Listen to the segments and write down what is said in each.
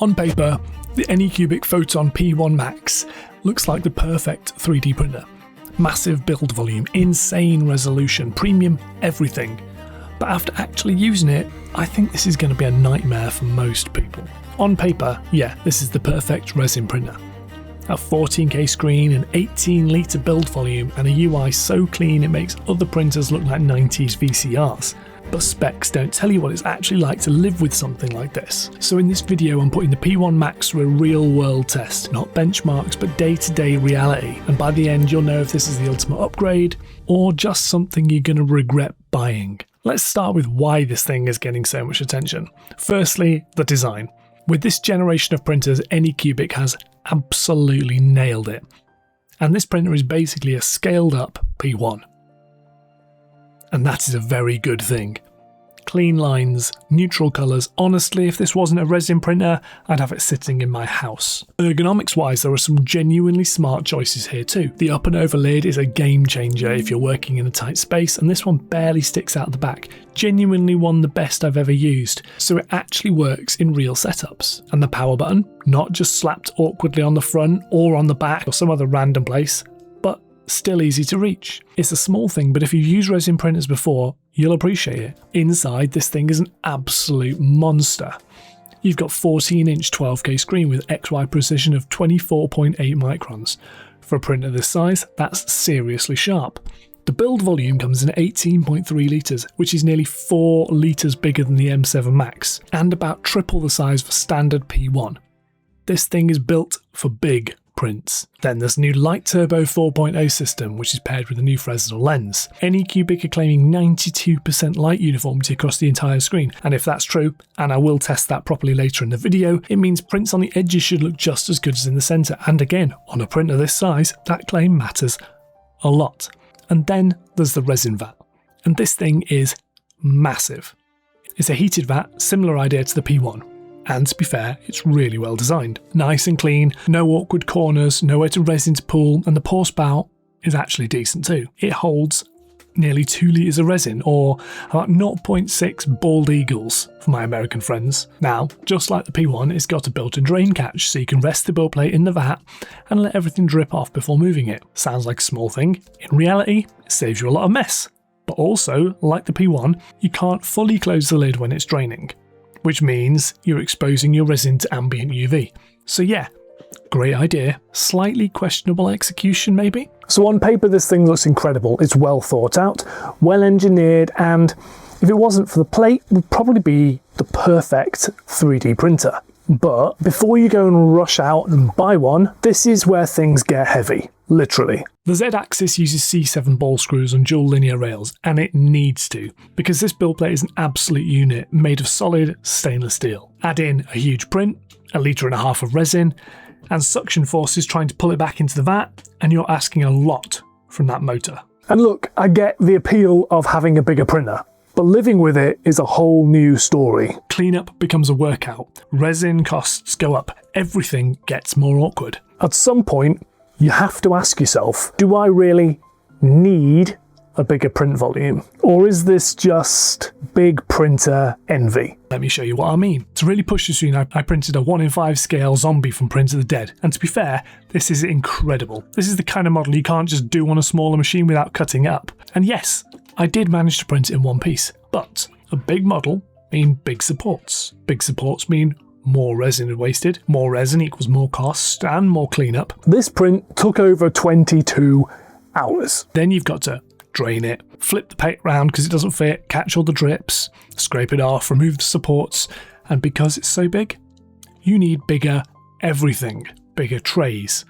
On paper, the Anycubic Photon P1 Max looks like the perfect 3D printer. Massive build volume, insane resolution, premium everything. But after actually using it, I think this is going to be a nightmare for most people. On paper, yeah, this is the perfect resin printer. A 14K screen, an 18-litre build volume, and a UI so clean it makes other printers look like 90s VCRs. But specs don't tell you what it's actually like to live with something like this. So in this video I'm putting the P1 Max through a real world test, not benchmarks but day-to-day reality, and by the end you'll know if this is the ultimate upgrade or just something you're going to regret buying. Let's start with why this thing is getting so much attention. Firstly, the design. With this generation of printers, Anycubic has absolutely nailed it. And this printer is basically a scaled up P1. And that is a very good thing. Clean lines, neutral colours. Honestly, if this wasn't a resin printer, I'd have it sitting in my house. Ergonomics wise, there are some genuinely smart choices here too. The up and over lid is a game changer if you're working in a tight space, and this one barely sticks out the back. Genuinely one of the best I've ever used, so it actually works in real setups. And the power button, not just slapped awkwardly on the front or on the back or some other random place, but still easy to reach. It's a small thing, but if you've used resin printers before, you'll appreciate it. Inside, this thing is an absolute monster. You've got 14-inch 12K screen with XY precision of 24.8 microns. For a printer this size, that's seriously sharp. The build volume comes in at 18.3 litres, which is nearly 4 litres bigger than the M7 Max, and about triple the size of a standard P1. This thing is built for big prints. Then there's a new Light Turbo 4.0 system, which is paired with a new Fresnel lens. Anycubic are claiming 92% light uniformity across the entire screen, and if that's true, and I will test that properly later in the video, it means prints on the edges should look just as good as in the centre, and again, on a printer this size, that claim matters a lot. And then there's the resin vat, and this thing is massive. It's a heated vat, similar idea to the P1. And to be fair, it's really well designed. Nice and clean, no awkward corners, nowhere to resin to pool, and the pour spout is actually decent too. It holds nearly 2 litres of resin, or about 0.6 bald eagles for my American friends. Now, just like the P1, it's got a built-in drain catch, so you can rest the build plate in the vat and let everything drip off before moving it. Sounds like a small thing. In reality, it saves you a lot of mess. But also, like the P1, you can't fully close the lid when it's draining, which means you're exposing your resin to ambient UV. So yeah, great idea, slightly questionable execution maybe? So on paper this thing looks incredible, it's well thought out, well engineered, and if it wasn't for the plate, it would probably be the perfect 3D printer. But before you go and rush out and buy one, this is where things get heavy, literally. The Z-axis uses C7 ball screws on dual linear rails, and it needs to, because this build plate is an absolute unit made of solid stainless steel. Add in a huge print, 1.5 litres of resin, and suction forces trying to pull it back into the vat, and you're asking a lot from that motor. And look, I get the appeal of having a bigger printer, but living with it is a whole new story. Cleanup becomes a workout, resin costs go up, everything gets more awkward. At some point, you have to ask yourself, do I really need a bigger print volume? Or is this just big printer envy? Let me show you what I mean. To really push the screen, I printed a 1:5 scale zombie from Print of the Dead. And to be fair, this is incredible. This is the kind of model you can't just do on a smaller machine without cutting it up. And yes, I did manage to print it in one piece. But a big model mean big supports. Big supports mean more resin wasted. More resin equals more cost and more cleanup. This print took over 22 hours. Then you've got to drain it, flip the plate around because it doesn't fit, catch all the drips, scrape it off, remove the supports, and because it's so big, you need bigger everything. Bigger trays,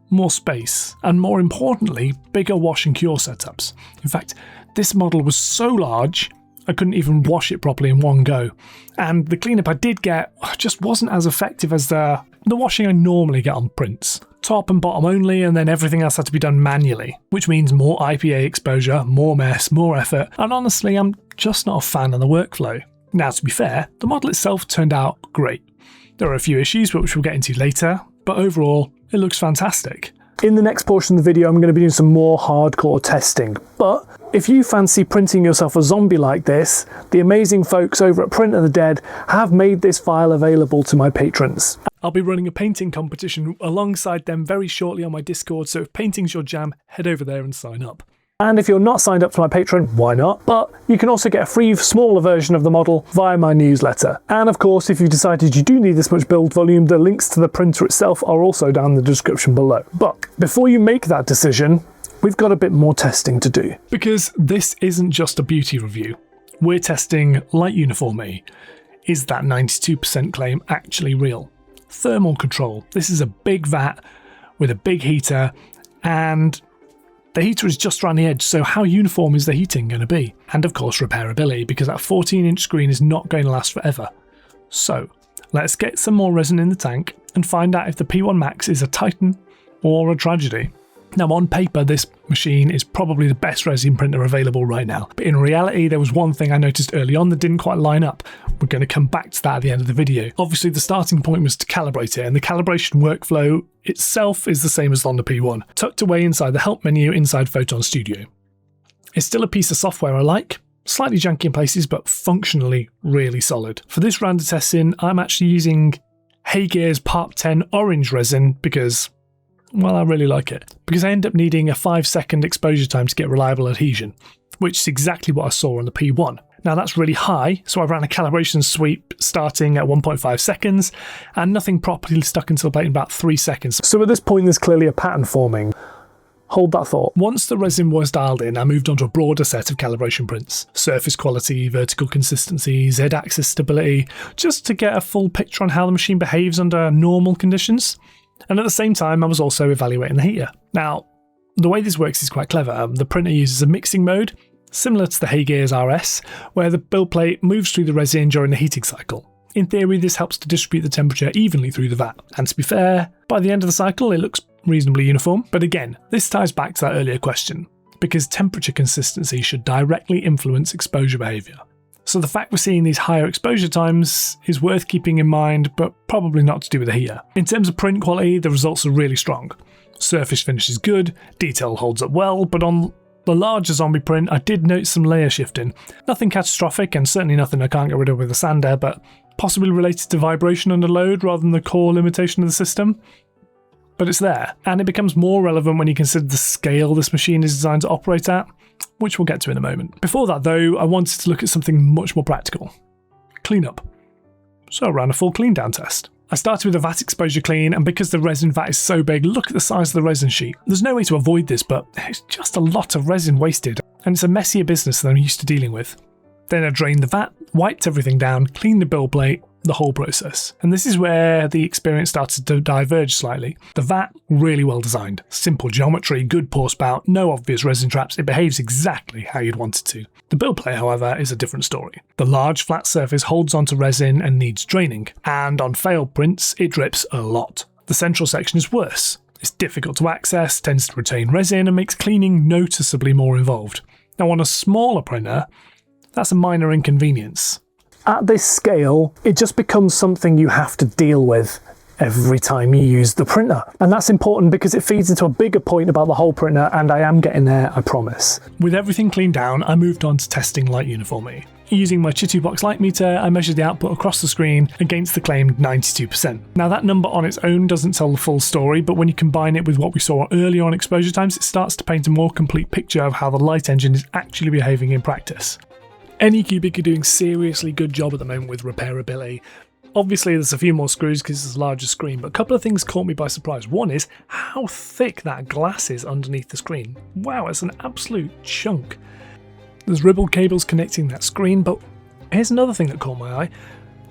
more space, and more importantly, bigger wash and cure setups. In fact, this model was so large, I couldn't even wash it properly in one go. And the cleanup I did get just wasn't as effective as the washing I normally get on prints. Top and bottom only, and then everything else had to be done manually, which means more IPA exposure, more mess, more effort, and honestly, I'm just not a fan of the workflow. Now, to be fair, the model itself turned out great. There are a few issues, which we'll get into later, but overall, it looks fantastic. In the next portion of the video, I'm going to be doing some more hardcore testing. But if you fancy printing yourself a zombie like this, the amazing folks over at Print of the Dead have made this file available to my patrons. I'll be running a painting competition alongside them very shortly on my Discord, so if painting's your jam, head over there and sign up. And if you're not signed up to my Patreon, why not? But you can also get a free, smaller version of the model via my newsletter. And of course, if you've decided you do need this much build volume, the links to the printer itself are also down in the description below. But before you make that decision, we've got a bit more testing to do. Because this isn't just a beauty review. We're testing light uniformity. Is that 92% claim actually real? Thermal control. This is a big vat with a big heater, and the heater is just around the edge, so how uniform is the heating going to be? And of course repairability, because that 14-inch screen is not going to last forever. So let's get some more resin in the tank and find out if the P1 Max is a titan or a tragedy. Now on paper, this machine is probably the best resin printer available right now, but in reality there was one thing I noticed early on that didn't quite line up. We're going to come back to that at the end of the video. Obviously the starting point was to calibrate it, and the calibration workflow itself is the same as on the P1, tucked away inside the help menu inside Photon Studio. It's still a piece of software I like, slightly janky in places but functionally really solid. For this round of testing I'm actually using Haygear's Part 10 orange resin because, well, I really like it. Because I end up needing a 5-second exposure time to get reliable adhesion, which is exactly what I saw on the P1. Now that's really high, so I ran a calibration sweep starting at 1.5 seconds, and nothing properly stuck into the plate in about 3 seconds. So at this point there's clearly a pattern forming. Hold that thought. Once the resin was dialed in, I moved on to a broader set of calibration prints. Surface quality, vertical consistency, Z-axis stability, just to get a full picture on how the machine behaves under normal conditions. And at the same time, I was also evaluating the heater. Now, the way this works is quite clever. The printer uses a mixing mode, similar to the Haygear's RS, where the build plate moves through the resin during the heating cycle. In theory, this helps to distribute the temperature evenly through the vat. And to be fair, by the end of the cycle, it looks reasonably uniform. But again, this ties back to that earlier question, because temperature consistency should directly influence exposure behaviour. So the fact we're seeing these higher exposure times is worth keeping in mind, but probably not to do with the heater. In terms of print quality, the results are really strong. Surface finish is good, detail holds up well, but on the larger zombie print I did note some layer shifting. Nothing catastrophic, and certainly nothing I can't get rid of with a sander, but possibly related to vibration under load rather than the core limitation of the system. But it's there, and it becomes more relevant when you consider the scale this machine is designed to operate at, which we'll get to in a moment. Before that though, I wanted to look at something much more practical. Cleanup. So I ran a full clean down test. I started with a vat exposure clean, and because the resin vat is so big, look at the size of the resin sheet. There's no way to avoid this, but it's just a lot of resin wasted, and it's a messier business than I'm used to dealing with. Then I drained the vat, wiped everything down, cleaned the build plate, the whole process. And this is where the experience started to diverge slightly. The vat, really well designed. Simple geometry, good pour spout, no obvious resin traps, it behaves exactly how you'd want it to. The build plate, however, is a different story. The large flat surface holds onto resin and needs draining, and on failed prints it drips a lot. The central section is worse. It's difficult to access, tends to retain resin, and makes cleaning noticeably more involved. Now on a smaller printer, that's a minor inconvenience. At this scale, it just becomes something you have to deal with every time you use the printer. And that's important because it feeds into a bigger point about the whole printer, and I am getting there, I promise. With everything cleaned down, I moved on to testing light uniformity. Using my Chitubox light meter, I measured the output across the screen against the claimed 92%. Now that number on its own doesn't tell the full story, but when you combine it with what we saw earlier on exposure times, it starts to paint a more complete picture of how the light engine is actually behaving in practice. Anycubic are doing a seriously good job at the moment with repairability. Obviously there's a few more screws because it's a larger screen, but a couple of things caught me by surprise. One is how thick that glass is underneath the screen. Wow, it's an absolute chunk. There's ribbled cables connecting that screen, but here's another thing that caught my eye.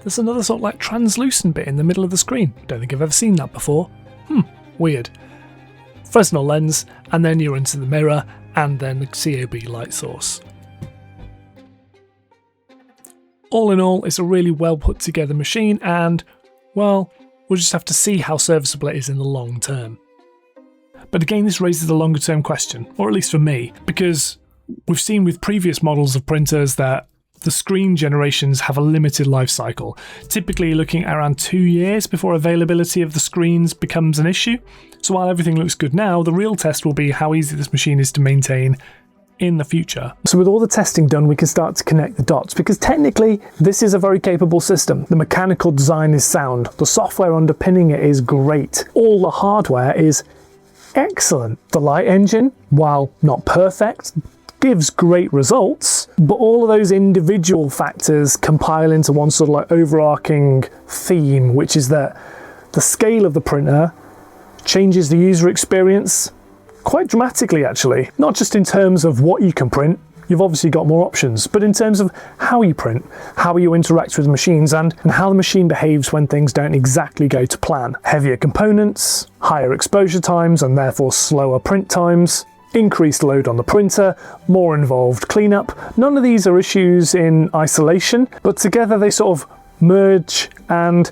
There's another sort of like translucent bit in the middle of the screen. Don't think I've ever seen that before. Weird. Fresnel lens, and then you're into the mirror, and then the COB light source. All in all, it's a really well put together machine, and, well, we'll just have to see how serviceable it is in the long term. But again, this raises a longer term question, or at least for me, because we've seen with previous models of printers that the screen generations have a limited life cycle, typically looking at around 2 years before availability of the screens becomes an issue. So while everything looks good now, the real test will be how easy this machine is to maintain in the future. So with all the testing done, we can start to connect the dots, because technically this is a very capable system. The mechanical design is sound, the software underpinning it is great, all the hardware is excellent. The light engine, while not perfect, gives great results, but all of those individual factors compile into one sort of like overarching theme, which is that the scale of the printer changes the user experience quite dramatically, actually. Not just in terms of what you can print, you've obviously got more options, but in terms of how you print, how you interact with machines, and how the machine behaves when things don't exactly go to plan. Heavier components, higher exposure times and therefore slower print times, increased load on the printer, more involved cleanup. None of these are issues in isolation, but together they sort of merge and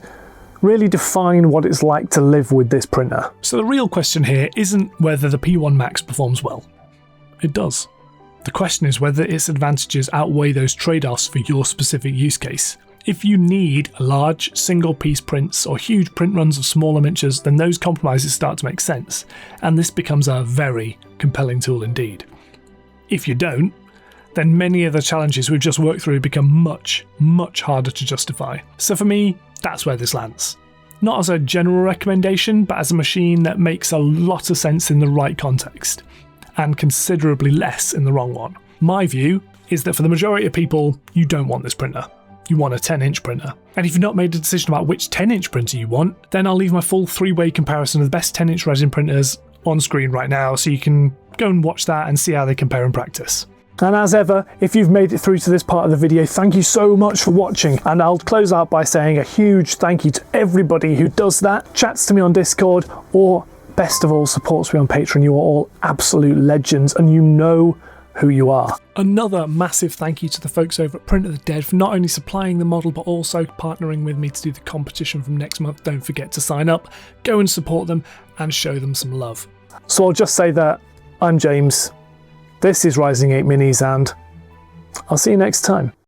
really define what it's like to live with this printer. So the real question here isn't whether the P1 Max performs well. It does. The question is whether its advantages outweigh those trade-offs for your specific use case. If you need large single-piece prints or huge print runs of smaller miniatures, then those compromises start to make sense, and this becomes a very compelling tool indeed. If you don't, then many of the challenges we've just worked through become much, much harder to justify. So for me, that's where this lands. Not as a general recommendation, but as a machine that makes a lot of sense in the right context, and considerably less in the wrong one. My view is that for the majority of people, you don't want this printer. You want a 10-inch printer. And if you've not made a decision about which 10-inch printer you want, then I'll leave my full 3-way comparison of the best 10-inch resin printers on screen right now, so you can go and watch that and see how they compare in practice. And as ever, if you've made it through to this part of the video, thank you so much for watching. And I'll close out by saying a huge thank you to everybody who does that, chats to me on Discord, or best of all, supports me on Patreon. You are all absolute legends, and you know who you are. Another massive thank you to the folks over at Print of the Dead for not only supplying the model, but also partnering with me to do the competition from next month. Don't forget to sign up, go and support them, and show them some love. So I'll just say that I'm James. This is RisingApe Minis, and I'll see you next time.